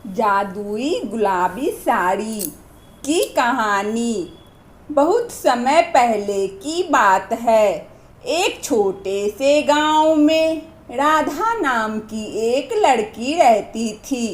जादुई गुलाबी साड़ी की कहानी। बहुत समय पहले की बात है। एक छोटे से गांव में राधा नाम की एक लड़की रहती थी।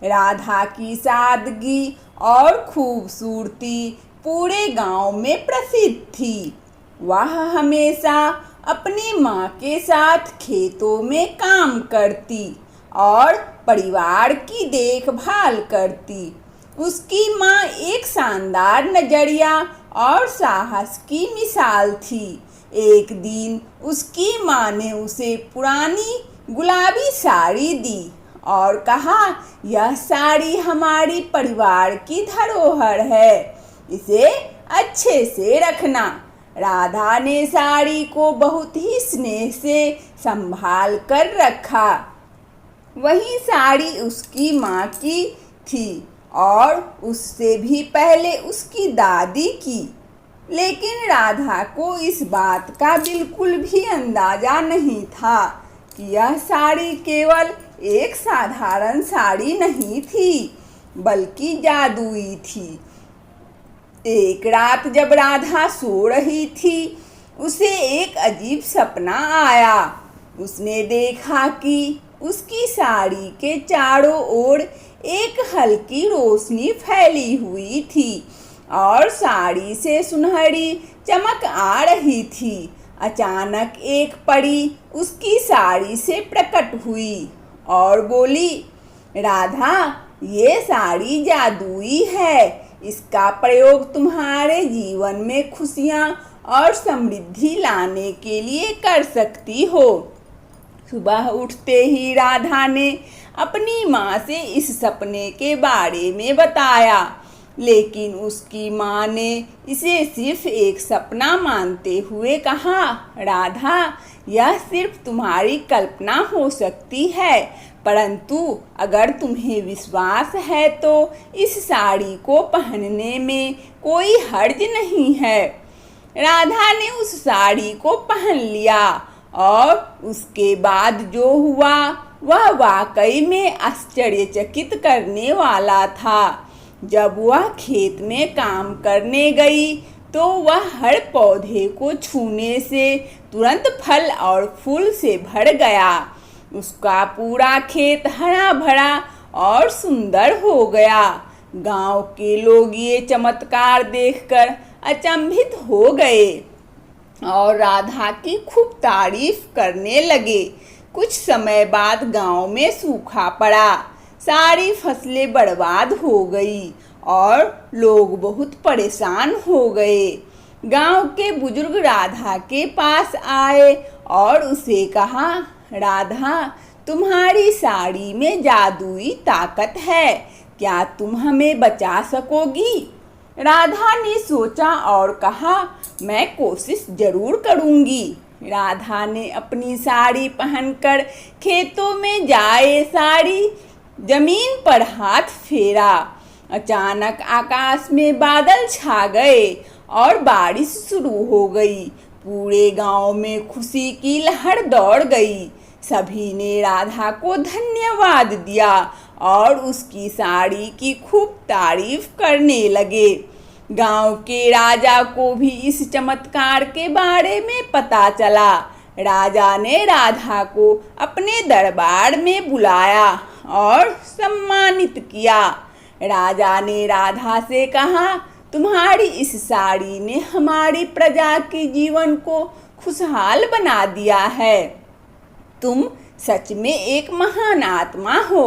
राधा की सादगी और खूबसूरती पूरे गांव में प्रसिद्ध थी। वह हमेशा अपनी माँ के साथ खेतों में काम करती और परिवार की देखभाल करती। उसकी माँ एक शानदार नजरिया और साहस की मिसाल थी। एक दिन उसकी माँ ने उसे पुरानी गुलाबी साड़ी दी और कहा, यह साड़ी हमारी परिवार की धरोहर है, इसे अच्छे से रखना। राधा ने साड़ी को बहुत ही स्नेह से संभाल कर रखा। वही साड़ी उसकी माँ की थी और उससे भी पहले उसकी दादी की। लेकिन राधा को इस बात का बिल्कुल भी अंदाजा नहीं था कि यह साड़ी केवल एक साधारण साड़ी नहीं थी, बल्कि जादुई थी। एक रात जब राधा सो रही थी, उसे एक अजीब सपना आया। उसने देखा कि उसकी साड़ी के चारों ओर एक हल्की रोशनी फैली हुई थी और साड़ी से सुनहरी चमक आ रही थी। अचानक एक परी उसकी साड़ी से प्रकट हुई और बोली, राधा, ये साड़ी जादुई है। इसका प्रयोग तुम्हारे जीवन में खुशियाँ और समृद्धि लाने के लिए कर सकती हो। सुबह उठते ही राधा ने अपनी माँ से इस सपने के बारे में बताया, लेकिन उसकी माँ ने इसे सिर्फ एक सपना मानते हुए कहा, राधा, यह सिर्फ तुम्हारी कल्पना हो सकती है, परंतु अगर तुम्हें विश्वास है तो इस साड़ी को पहनने में कोई हर्ज नहीं है। राधा ने उस साड़ी को पहन लिया और उसके बाद जो हुआ वह वाकई में आश्चर्यचकित करने वाला था। जब वह खेत में काम करने गई तो वह हर पौधे को छूने से तुरंत फल और फूल से भर गया। उसका पूरा खेत हरा भरा और सुंदर हो गया। गांव के लोग ये चमत्कार देखकर अचंभित हो गए और राधा की खूब तारीफ करने लगे। कुछ समय बाद गांव में सूखा पड़ा, सारी फसलें बर्बाद हो गई और लोग बहुत परेशान हो गए। गांव के बुजुर्ग राधा के पास आए और उसे कहा, राधा, तुम्हारी साड़ी में जादुई ताकत है, क्या तुम हमें बचा सकोगी? राधा ने सोचा और कहा, मैं कोशिश जरूर करूंगी। राधा ने अपनी साड़ी पहनकर खेतों में जाए साड़ी जमीन पर हाथ फेरा। अचानक आकाश में बादल छा गए और बारिश शुरू हो गई। पूरे गांव में खुशी की लहर दौड़ गई। सभी ने राधा को धन्यवाद दिया और उसकी साड़ी की खूब तारीफ करने लगे। गांव के राजा को भी इस चमत्कार के बारे में पता चला। राजा ने राधा को अपने दरबार में बुलाया और सम्मानित किया। राजा ने राधा से कहा, तुम्हारी इस साड़ी ने हमारी प्रजा के जीवन को खुशहाल बना दिया है। तुम सच में एक महान आत्मा हो।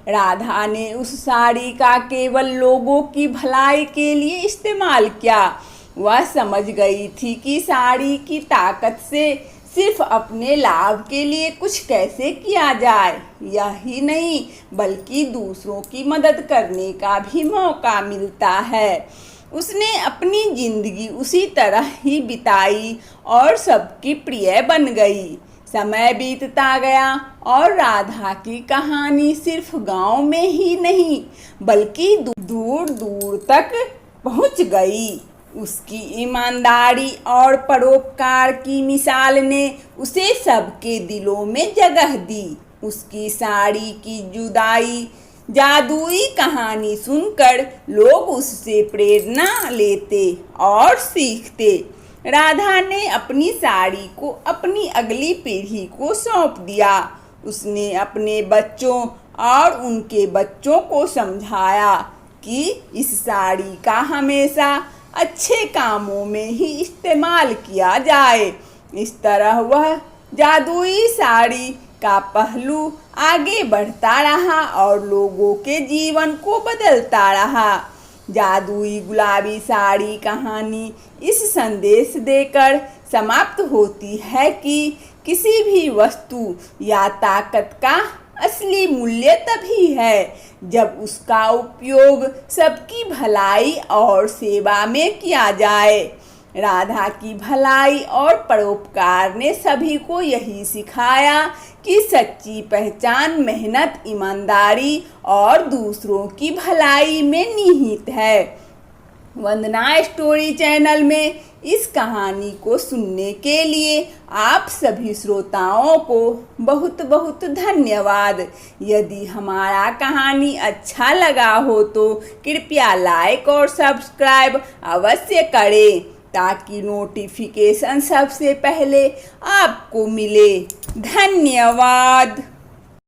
राधा ने उस साड़ी का केवल लोगों की भलाई के लिए इस्तेमाल किया। वह समझ गई थी कि साड़ी की ताकत से सिर्फ अपने लाभ के लिए कुछ कैसे किया जाए, यही नहीं बल्कि दूसरों की मदद करने का भी मौका मिलता है। उसने अपनी जिंदगी उसी तरह ही बिताई और सबकी प्रिय बन गई। समय बीतता गया और राधा की कहानी सिर्फ गांव में ही नहीं बल्कि दूर दूर तक पहुंच गई। उसकी ईमानदारी और परोपकार की मिसाल ने उसे सबके दिलों में जगह दी। उसकी साड़ी की जुदाई जादुई कहानी सुनकर लोग उससे प्रेरणा लेते और सीखते। राधा ने अपनी साड़ी को अपनी अगली पीढ़ी को सौंप दिया। उसने अपने बच्चों और उनके बच्चों को समझाया कि इस साड़ी का हमेशा अच्छे कामों में ही इस्तेमाल किया जाए। इस तरह वह जादुई साड़ी का पहलू आगे बढ़ता रहा और लोगों के जीवन को बदलता रहा। जादुई गुलाबी साड़ी कहानी इस संदेश देकर समाप्त होती है कि किसी भी वस्तु या ताकत का असली मूल्य तभी है जब उसका उपयोग सबकी भलाई और सेवा में किया जाए। राधा की भलाई और परोपकार ने सभी को यही सिखाया कि सच्ची पहचान मेहनत, ईमानदारी और दूसरों की भलाई में निहित है। वंदना स्टोरी चैनल में इस कहानी को सुनने के लिए आप सभी श्रोताओं को बहुत बहुत धन्यवाद। यदि हमारा कहानी अच्छा लगा हो तो कृपया लाइक और सब्सक्राइब अवश्य करें ताकि नोटिफिकेशन सबसे पहले आपको मिले। धन्यवाद।